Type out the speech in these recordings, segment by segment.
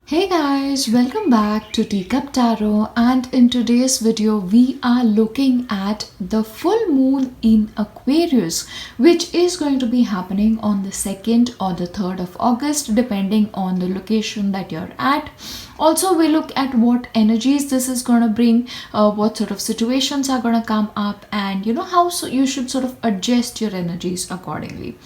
Hey guys, welcome back to Teacup Tarot, and in today's video we are looking at the full moon in Aquarius, which is going to be happening on the 2nd or the 3rd of August depending on the location that you're at. Also, we look at what energies this is going to bring, what sort of situations are going to come up, and how you should sort of adjust your energies accordingly.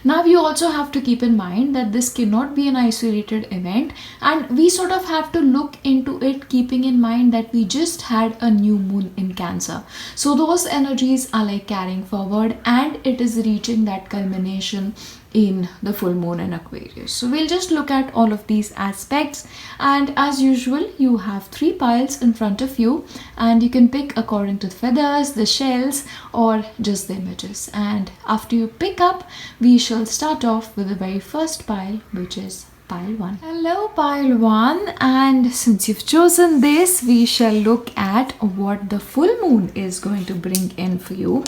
Now, you also have to keep in mind that this cannot be an isolated event, and we sort of have to look into it keeping in mind that we just had a new moon in Cancer. So those energies are like carrying forward, and it is reaching that culmination in the full moon in Aquarius. So we'll just look at all of these aspects, and as usual you have 3 piles in front of you, and you can pick according to the feathers, the shells, or just the images. And after you pick up, we shall start off with the very first pile, which is pile 1. Hello pile 1, and since you've chosen this, we shall look at what the full moon is going to bring in for you.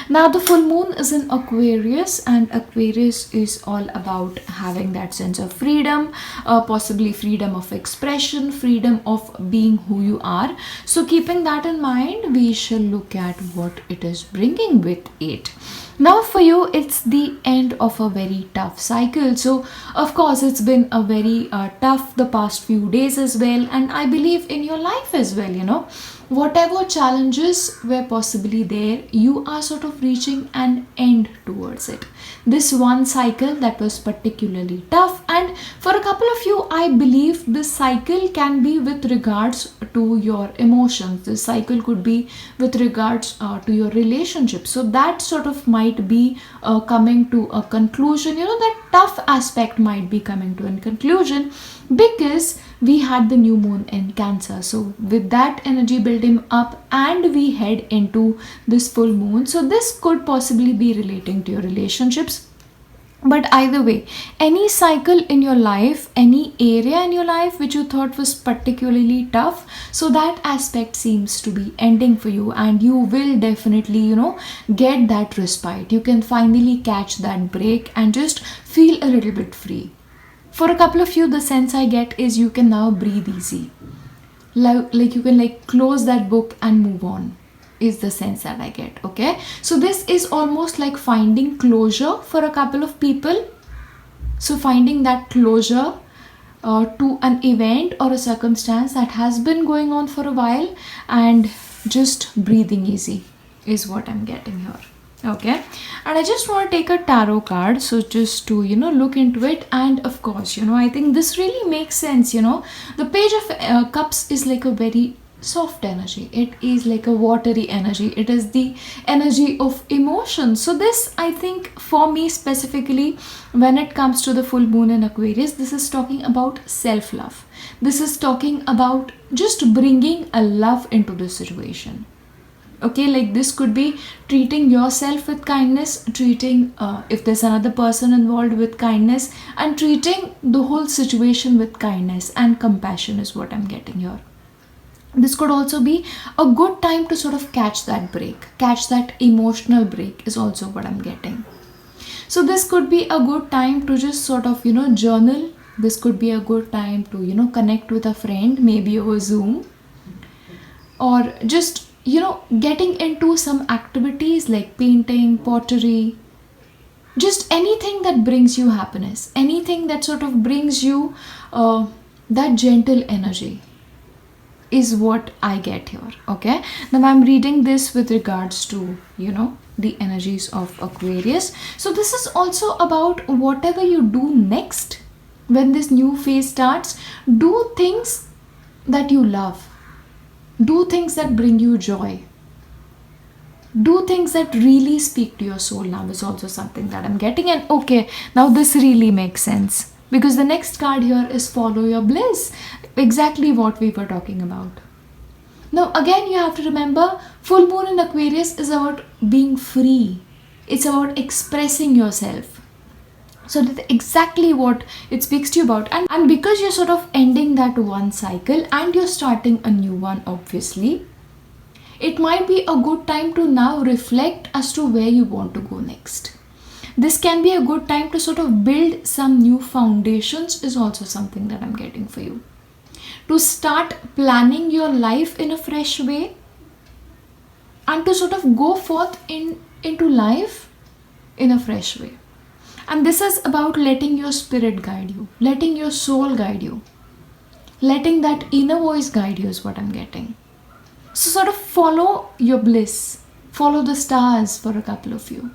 Now the full moon is in Aquarius, and Aquarius is all about having that sense of freedom, possibly freedom of expression, freedom of being who you are. So keeping that in mind, we shall look at what it is bringing with it. Now for you, it's the end of a very tough cycle. So of course it's been a very tough the past few days as well, and I believe in your life as well. Whatever challenges were possibly there, you are sort of reaching an end towards it. This one cycle that was particularly tough, and for a couple of you, I believe this cycle can be with regards to your emotions. This cycle could be with regards to your relationship. So that sort of might be coming to a conclusion. That tough aspect might be coming to a conclusion because we had the new moon in Cancer. So with that energy building up, and we head into this full moon, so this could possibly be relating to your relationships. But either way, any cycle in your life, any area in your life which you thought was particularly tough, so that aspect seems to be ending for you, and you will definitely get that respite. You can finally catch that break and just feel a little bit free. For a couple of you, the sense I get is you can now breathe easy. Like you can close that book and move on, is the sense that I get. Okay, so this is almost like finding closure for a couple of people. So finding that closure to an event or a circumstance that has been going on for a while, and just breathing easy is what I'm getting here. Okay, and I just want to take a tarot card, so just to look into it. And of course, I think this really makes sense. The Page of Cups is like a very soft energy. It is like a watery energy. It is the energy of emotion. So this, I think, for me specifically, when it comes to the full moon in Aquarius, this is talking about self-love. This is talking about just bringing a love into the situation. Okay, like this could be treating yourself with kindness, treating if there's another person involved with kindness, and treating the whole situation with kindness and compassion is what I'm getting here. This could also be a good time to sort of catch that break, catch that emotional break is also what I'm getting. So this could be a good time to just sort of journal. This could be a good time to connect with a friend, maybe over Zoom, or just getting into some activities like painting, pottery, just anything that brings you happiness, anything that sort of brings you that gentle energy is what I get here. Okay, now I'm reading this with regards to the energies of Aquarius. So this is also about whatever you do next when this new phase starts. Do things that you love. Do things that bring you joy. Do things that really speak to your soul now is also something that I'm getting. And okay, now this really makes sense, because the next card here is Follow Your Bliss. Exactly what we were talking about. Now again, you have to remember, full moon in Aquarius is about being free. It's about expressing yourself. So that's exactly what it speaks to you about. And because you're sort of ending that one cycle and you're starting a new one, obviously, it might be a good time to now reflect as to where you want to go next. This can be a good time to sort of build some new foundations is also something that I'm getting for you. to start planning your life in a fresh way, and to sort of go forth into life in a fresh way. And this is about letting your spirit guide you, letting your soul guide you, letting that inner voice guide you is what I'm getting. So sort of follow your bliss, follow the stars for a couple of you.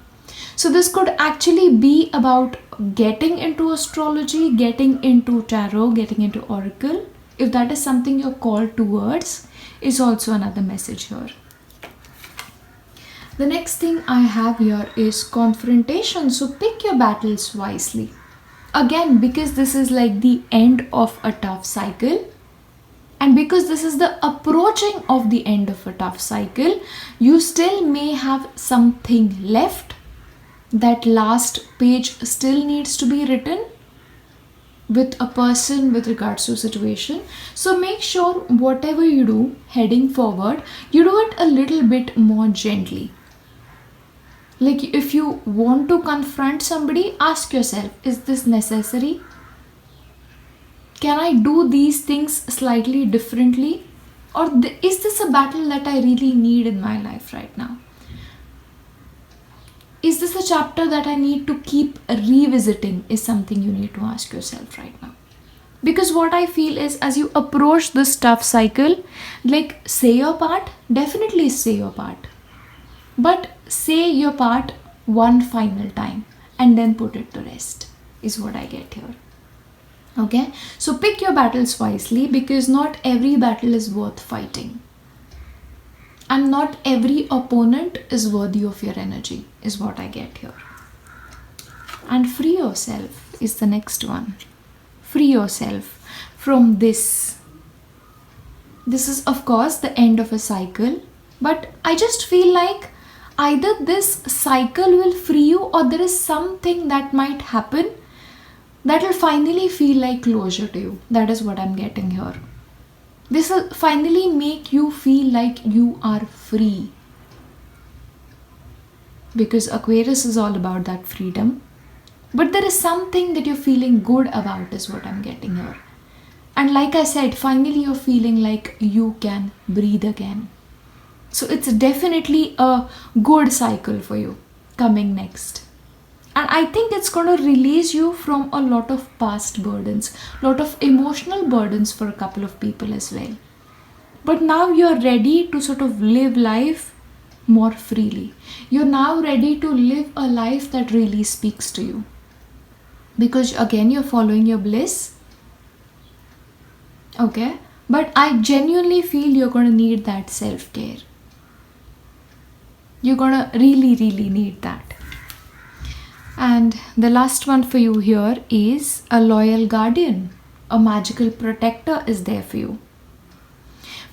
So this could actually be about getting into astrology, getting into tarot, getting into oracle. If that is something you're called towards, is also another message here. The next thing I have here is confrontation. So pick your battles wisely. Again, because this is like the end of a tough cycle, and because this is the approaching of the end of a tough cycle, you still may have something left. That last page still needs to be written with a person with regards to a situation. So make sure whatever you do heading forward, you do it a little bit more gently. Like if you want to confront somebody, ask yourself, is this necessary? Can I do these things slightly differently? Or is this a battle that I really need in my life right now? Is this a chapter that I need to keep revisiting? Is something you need to ask yourself right now. Because what I feel is, as you approach this tough cycle, like say your part, definitely say your part. But say your part one final time and then put it to rest, is what I get here. Okay, so pick your battles wisely, because not every battle is worth fighting. And not every opponent is worthy of your energy, is what I get here. And free yourself is the next one. Free yourself from this. This is, of course, the end of a cycle. But I just feel like either this cycle will free you, or there is something that might happen that will finally feel like closure to you. That is what I'm getting here. This will finally make you feel like you are free. Because Aquarius is all about that freedom. But there is something that you're feeling good about, is what I'm getting here. And like I said, finally you're feeling like you can breathe again. So it's definitely a good cycle for you coming next. And I think it's going to release you from a lot of past burdens, lot of emotional burdens for a couple of people as well. But now you're ready to sort of live life more freely. You're now ready to live a life that really speaks to you. Because again, you're following your bliss. Okay? But I genuinely feel you're going to need that self-care. You're going to really, really need that. And the last one for you here is a loyal guardian. A magical protector is there for you.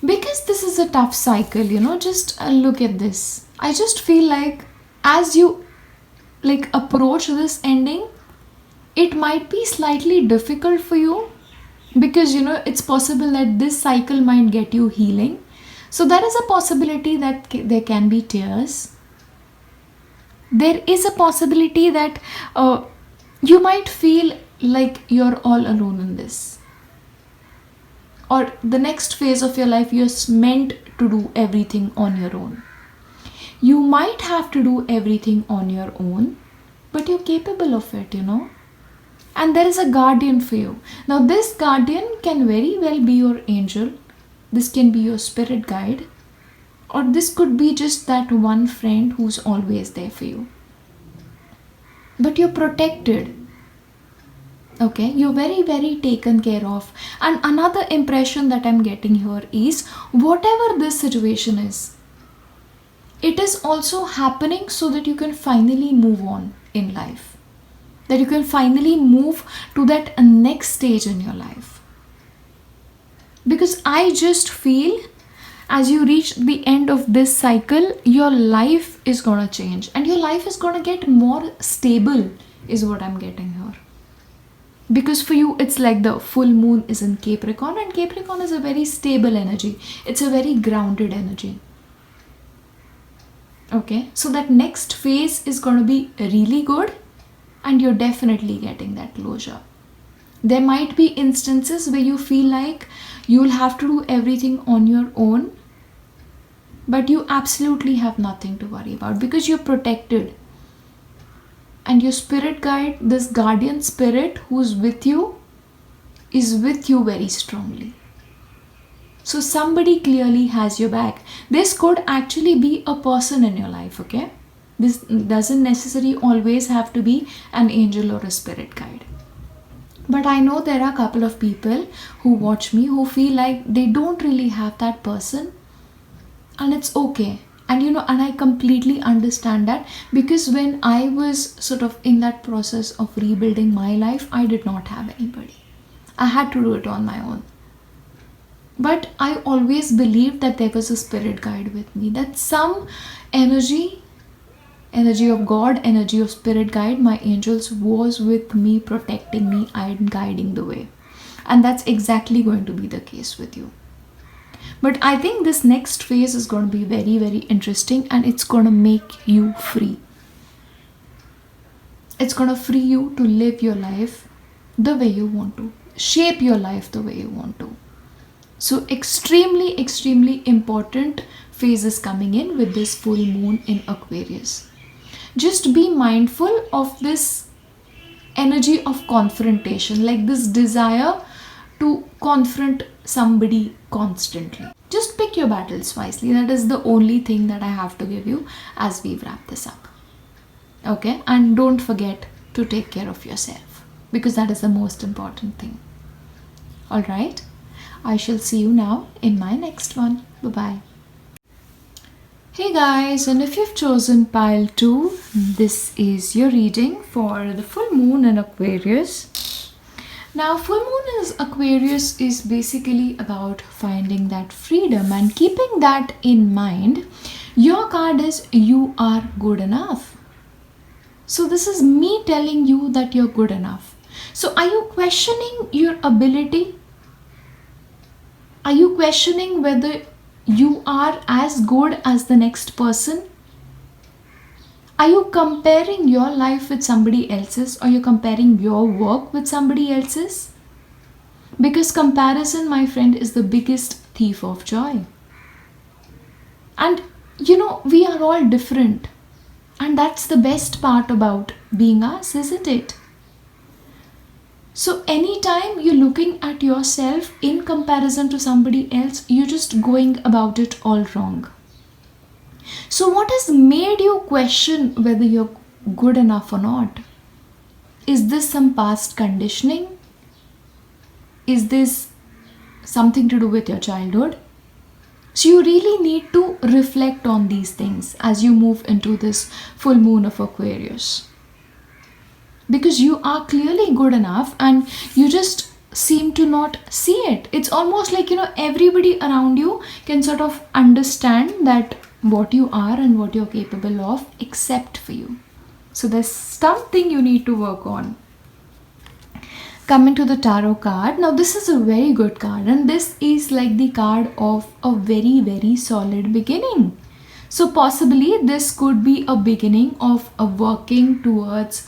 Because this is a tough cycle, just look at this. I just feel like as you approach this ending, it might be slightly difficult for you. Because, it's possible that this cycle might get you healing. So there is a possibility that there can be tears. There is a possibility that you might feel like you're all alone in this. Or the next phase of your life, you're meant to do everything on your own. You might have to do everything on your own, but you're capable of it, And there is a guardian for you. Now, this guardian can very well be your angel. This can be your spirit guide. Or this could be just that one friend who's always there for you. But you're protected. Okay, you're very, very taken care of. And another impression that I'm getting here is, whatever this situation is, it is also happening so that you can finally move on in life. That you can finally move to that next stage in your life. Because I just feel, as you reach the end of this cycle, your life is going to change. And your life is going to get more stable, is what I'm getting here. Because for you, it's like the full moon is in Capricorn. And Capricorn is a very stable energy. It's a very grounded energy. Okay, so that next phase is going to be really good. And you're definitely getting that closure. There might be instances where you feel like you'll have to do everything on your own, but you absolutely have nothing to worry about because you're protected. And your spirit guide, this guardian spirit who's with you, is with you very strongly. So somebody clearly has your back. This could actually be a person in your life, okay? This doesn't necessarily always have to be an angel or a spirit guide. But I know there are a couple of people who watch me who feel like they don't really have that person, and it's okay. And and I completely understand that, because when I was sort of in that process of rebuilding my life, I did not have anybody. I had to do it on my own. But I always believed that there was a spirit guide with me, that some energy of God, energy of spirit guide, my angels, was with me, protecting me and guiding the way. And that's exactly going to be the case with you. But I think this next phase is going to be very, very interesting, and it's going to make you free. It's going to free you to live your life the way you want to, shape your life the way you want to. So extremely, extremely important phases coming in with this full moon in Aquarius. Just be mindful of this energy of confrontation, like this desire to confront somebody constantly. Just pick your battles wisely. That is the only thing that I have to give you as we wrap this up. Okay? And don't forget to take care of yourself, because that is the most important thing. Alright? I shall see you now in my next one. Bye-bye. Hey guys, and if you've chosen pile 2, this is your reading for the full moon in Aquarius. Now, full moon in Aquarius is basically about finding that freedom, and keeping that in mind, your card is you are good enough. So this is me telling you that you're good enough. So are you questioning your ability? Are you questioning whether you are as good as the next person? Are you comparing your life with somebody else's, or you're comparing your work with somebody else's? Because comparison, my friend, is the biggest thief of joy. And we are all different. And that's the best part about being us, isn't it? So anytime you're looking at yourself in comparison to somebody else, you're just going about it all wrong. So what has made you question whether you're good enough or not? Is this some past conditioning? Is this something to do with your childhood? So you really need to reflect on these things as you move into this full moon of Aquarius. Because you are clearly good enough, and you just seem to not see it. It's almost like, everybody around you can sort of understand that what you are and what you're capable of, except for you. So there's something you need to work on. Coming to the tarot card. Now this is a very good card, and this is like the card of a very, very solid beginning. So possibly this could be a beginning of a working towards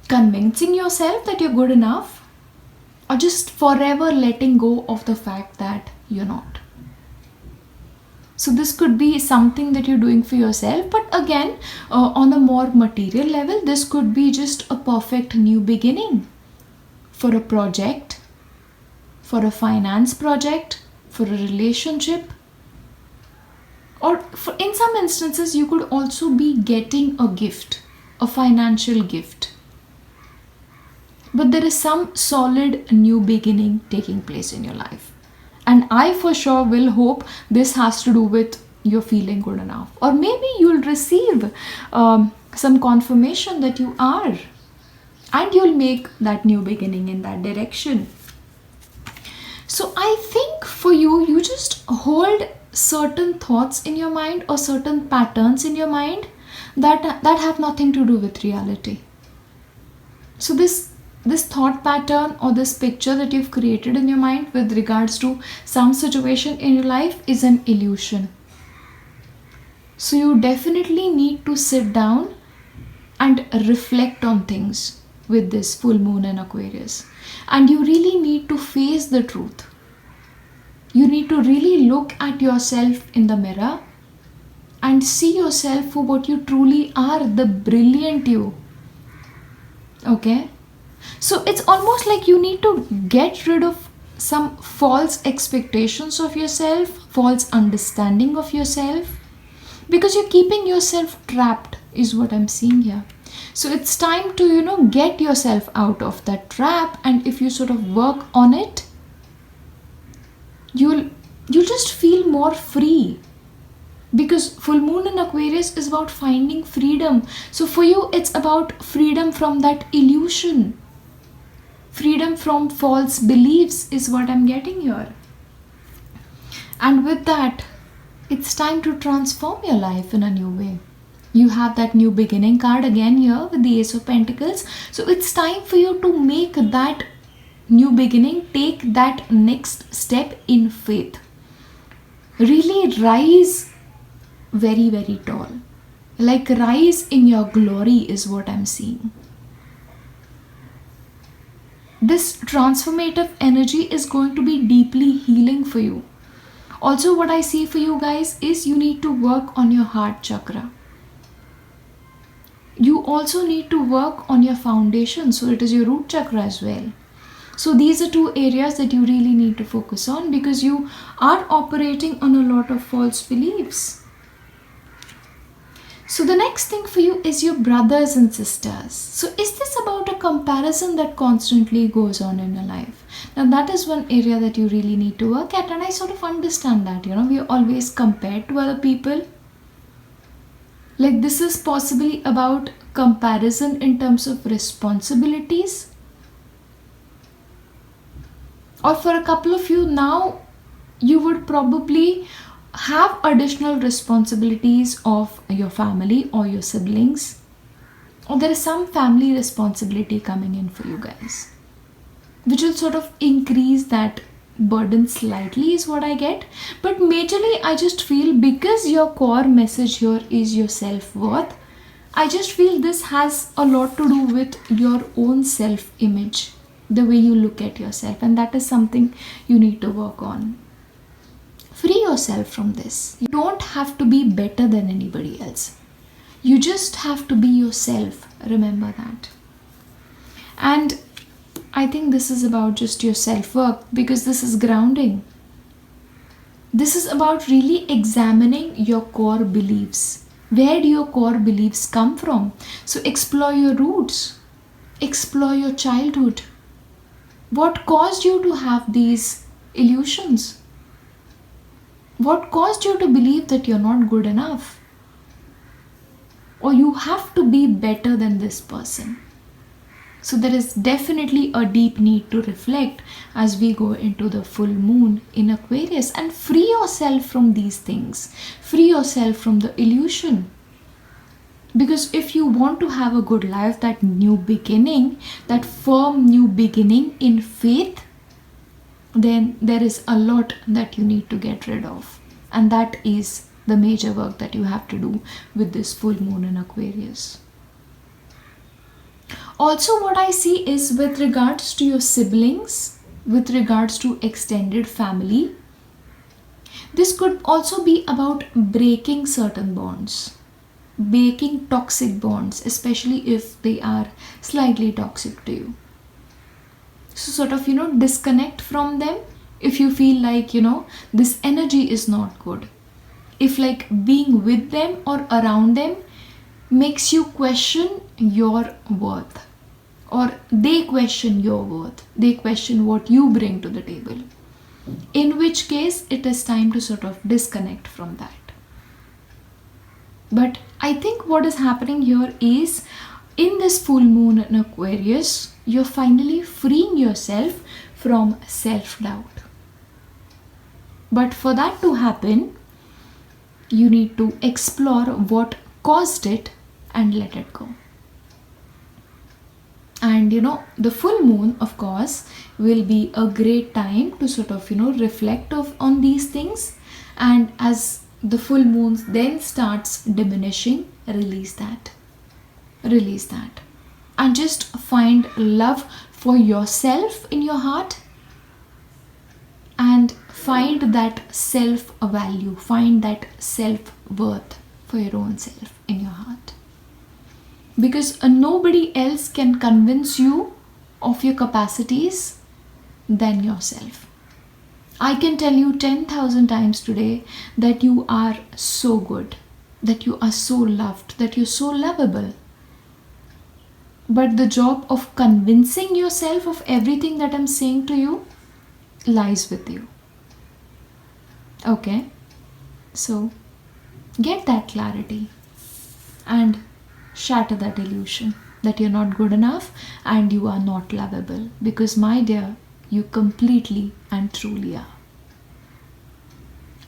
convincing yourself that you're good enough, or just forever letting go of the fact that you're not. So this could be something that you're doing for yourself, but again, on a more material level, this could be just a perfect new beginning for a project, for a finance project, for a relationship, or in some instances, you could also be getting a gift, a financial gift. But there is some solid new beginning taking place in your life. And I for sure will hope this has to do with you feeling good enough. Or maybe you'll receive some confirmation that you are. And you'll make that new beginning in that direction. So I think for you, you just hold certain thoughts in your mind or certain patterns in your mind that have nothing to do with reality. So this thought pattern or this picture that you've created in your mind with regards to some situation in your life is an illusion. So you definitely need to sit down and reflect on things with this full moon in Aquarius. And you really need to face the truth. You need to really look at yourself in the mirror and see yourself for what you truly are, the brilliant you. Okay? So it's almost like you need to get rid of some false expectations of yourself, false understanding of yourself, because you're keeping yourself trapped, is what I'm seeing here. So it's time to, get yourself out of that trap, and if you sort of work on it, you'll just feel more free. Because full moon in Aquarius is about finding freedom. So for you, it's about freedom from that illusion. Freedom from false beliefs is what I'm getting here. And with that, it's time to transform your life in a new way. You have that new beginning card again here with the Ace of Pentacles. So it's time for you to make that new beginning, take that next step in faith. Really rise very, very tall. Like rise in your glory is what I'm seeing. This transformative energy is going to be deeply healing for you. Also, what I see for you guys is you need to work on your heart chakra. You also need to work on your foundation, so it is your root chakra as well. So these are two areas that you really need to focus on, because you are operating on a lot of false beliefs. So the next thing for you is your brothers and sisters. So is this about a comparison that constantly goes on in your life? Now that is one area that you really need to work at, and I sort of understand that, we are always compared to other people. Like this is possibly about comparison in terms of responsibilities. Or for a couple of you now, you would probably have additional responsibilities of your family or your siblings, or there is some family responsibility coming in for you guys, which will sort of increase that burden slightly is what I get. But majorly I just feel, because your core message here is your self-worth, I just feel this has a lot to do with your own self-image, the way you look at yourself, and that is something you need to work on. Free yourself from this. You don't have to be better than anybody else. You just have to be yourself. Remember that. And I think this is about just your self-worth, because this is grounding. This is about really examining your core beliefs. Where do your core beliefs come from? So explore your roots. Explore your childhood. What caused you to have these illusions? What caused you to believe that you're not good enough? Or you have to be better than this person? So there is definitely a deep need to reflect as we go into the full moon in Aquarius, and free yourself from these things. Free yourself from the illusion. Because if you want to have a good life, that new beginning, that firm new beginning in faith, then there is a lot that you need to get rid of. And that is the major work that you have to do with this full moon in Aquarius. Also, what I see is with regards to your siblings, with regards to extended family, this could also be about breaking certain bonds, breaking toxic bonds, especially if they are slightly toxic to you. So sort of, disconnect from them if you feel like, this energy is not good. If like being with them or around them makes you question your worth, or they question your worth, they question what you bring to the table, in which case it is time to sort of disconnect from that. But I think what is happening here is, in this full moon in Aquarius, you're finally freeing yourself from self-doubt. But for that to happen, you need to explore what caused it and let it go. And the full moon, of course, will be a great time to sort of reflect on these things. And as the full moon then starts diminishing, release that, and just find love for yourself in your heart, and find that self value, find that self worth for your own self in your heart. Because nobody else can convince you of your capacities than yourself. I can tell you 10,000 times today that you are so good, that you are so loved, that you're so lovable. But the job of convincing yourself of everything that I'm saying to you lies with you. Okay? So, get that clarity and shatter that illusion that you're not good enough and you are not lovable. Because, my dear, you completely and truly are.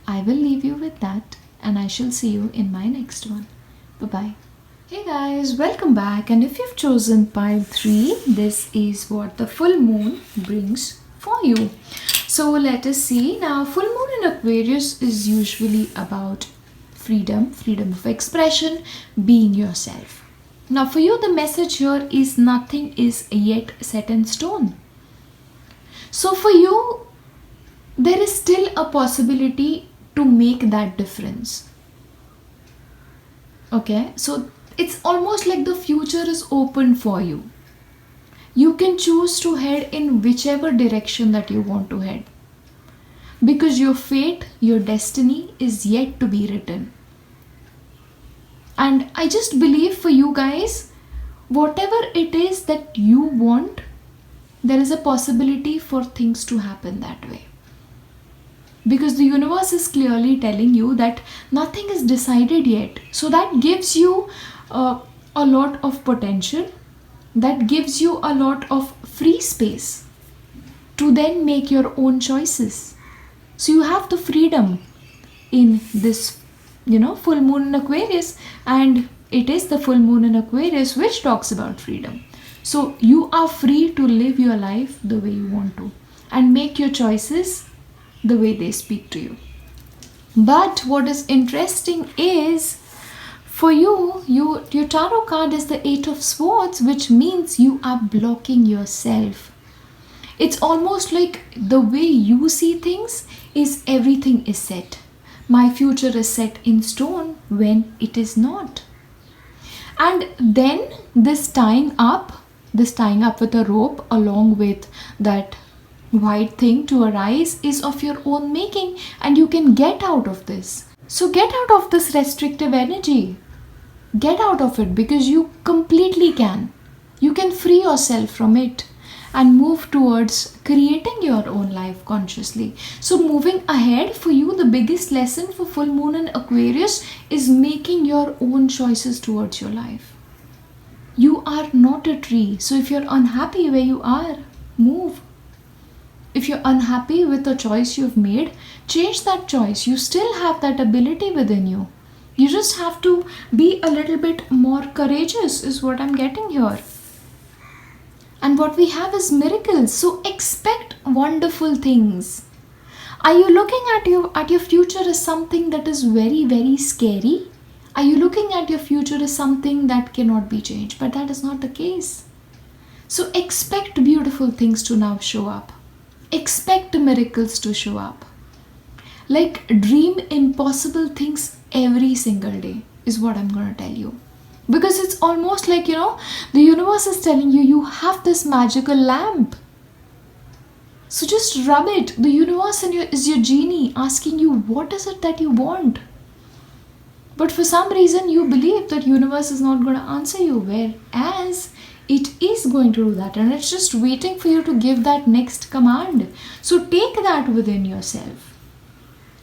I will leave you with that, and I shall see you in my next one. Bye-bye. Hey guys, welcome back. And if you've chosen pile 3, this is what the full moon brings for you. So let us see. Now, full moon in Aquarius is usually about freedom, freedom of expression, being yourself. Now, for you, the message here is nothing is yet set in stone. So for you, there is still a possibility to make that difference. Okay, so it's almost like the future is open for you. You can choose to head in whichever direction that you want to head. Because your fate, your destiny is yet to be written. And I just believe for you guys, whatever it is that you want, there is a possibility for things to happen that way. Because the universe is clearly telling you that nothing is decided yet. So that gives you a lot of potential. That gives you a lot of free space to then make your own choices. So you have the freedom in this, full moon in Aquarius. And it is the full moon in Aquarius which talks about freedom. So you are free to live your life the way you want to and make your choices the way they speak to you. But what is interesting is, for you, your tarot card is the 8 of Swords, which means you are blocking yourself. It's almost like the way you see things is everything is set. My future is set in stone when it is not. And then this tying up with a rope along with that white thing to arise is of your own making, and you can get out of this. So get out of this restrictive energy. Get out of it, because you completely can. You can free yourself from it and move towards creating your own life consciously. So moving ahead, for you, the biggest lesson for full moon in Aquarius is making your own choices towards your life. You are not a tree. So if you're unhappy where you are, move. If you're unhappy with the choice you've made, change that choice. You still have that ability within you. You just have to be a little bit more courageous, is what I'm getting here. And what we have is miracles. So expect wonderful things. Are you looking at your future as something that is very, very scary? Are you looking at your future as something that cannot be changed? But that is not the case. So expect beautiful things to now show up. Expect miracles to show up. Like, dream impossible things every single day is what I'm going to tell you. Because it's almost like, the universe is telling you, you have this magical lamp. So just rub it. The universe is your genie asking you, what is it that you want? But for some reason, you believe that universe is not going to answer you, whereas it is going to do that, and it's just waiting for you to give that next command. So take that within yourself.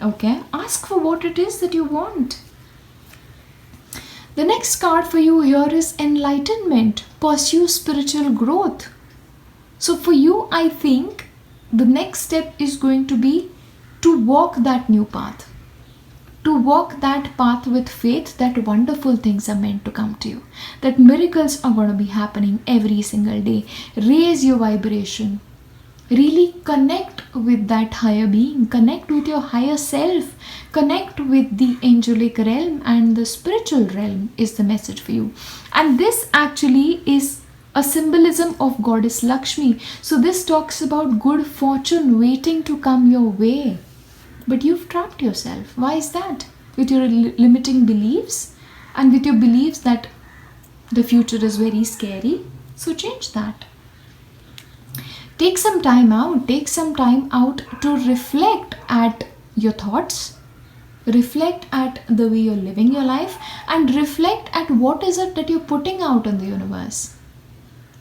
Okay? Ask for what it is that you want. The next card for you here is enlightenment. Pursue spiritual growth. So for you, I think the next step is going to be to walk that new path. To walk that path with faith that wonderful things are meant to come to you. That miracles are going to be happening every single day. Raise your vibration. Really connect with that higher being. Connect with your higher self. Connect with the angelic realm and the spiritual realm is the message for you. And this actually is a symbolism of goddess Lakshmi. So this talks about good fortune waiting to come your way. But you've trapped yourself. Why is that? With your limiting beliefs and with your beliefs that the future is very scary. So change that. Take some time out. Take some time out to reflect at your thoughts. Reflect at the way you're living your life and reflect at what is it that you're putting out in the universe.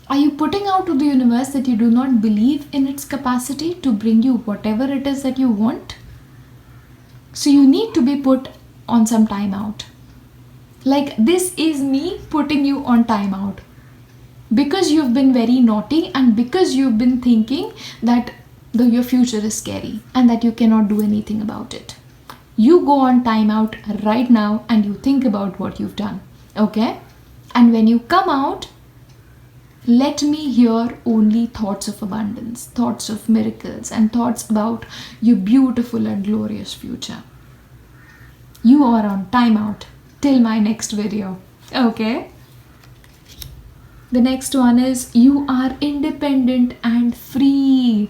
Are you putting out to the universe that you do not believe in its capacity to bring you whatever it is that you want? So you need to be put on some time out. Like this is me putting you on time out. Because you've been very naughty and because you've been thinking that your future is scary and that you cannot do anything about it. You go on time out right now and you think about what you've done. Okay? And when you come out, let me hear only thoughts of abundance, thoughts of miracles, and thoughts about your beautiful and glorious future. You are on time out till my next video. Okay? The next one is you are independent and free.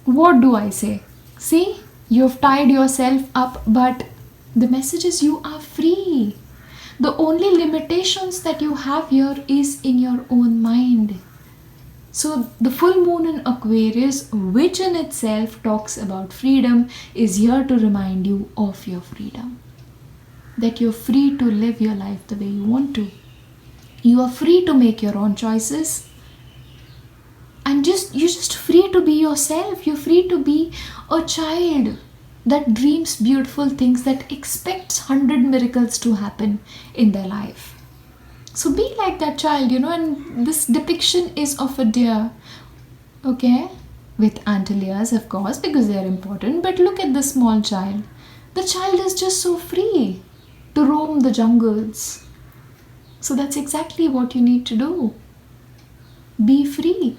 What do I say? See, you've tied yourself up, but the message is you are free. The only limitations that you have here is in your own mind. So the full moon in Aquarius, which in itself talks about freedom, is here to remind you of your freedom. That you're free to live your life the way you want to. You are free to make your own choices. And you're just free to be yourself. You're free to be a child that dreams beautiful things, that expects 100 miracles to happen in their life. So be like that child, and this depiction is of a deer, okay, with antlers, of course, because they are important. But look at the small child. The child is just so free to roam the jungles. So that's exactly what you need to do. Be free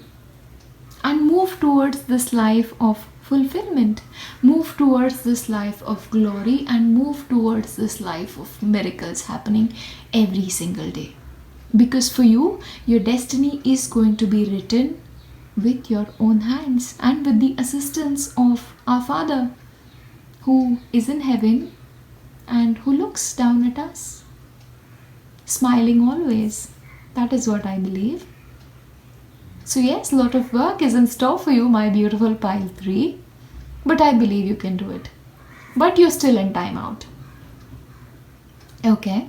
and move towards this life of fulfillment. Move towards this life of glory and move towards this life of miracles happening every single day. Because for you, your destiny is going to be written with your own hands and with the assistance of our Father who is in heaven and who looks down at us, smiling always. That is what I believe. So yes, a lot of work is in store for you, my beautiful pile 3. But I believe you can do it. But you're still in time out. Okay,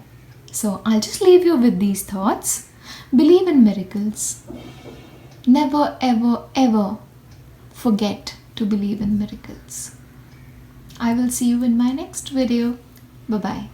so I'll just leave you with these thoughts. Believe in miracles. Never, ever, ever forget to believe in miracles. I will see you in my next video. Bye-bye.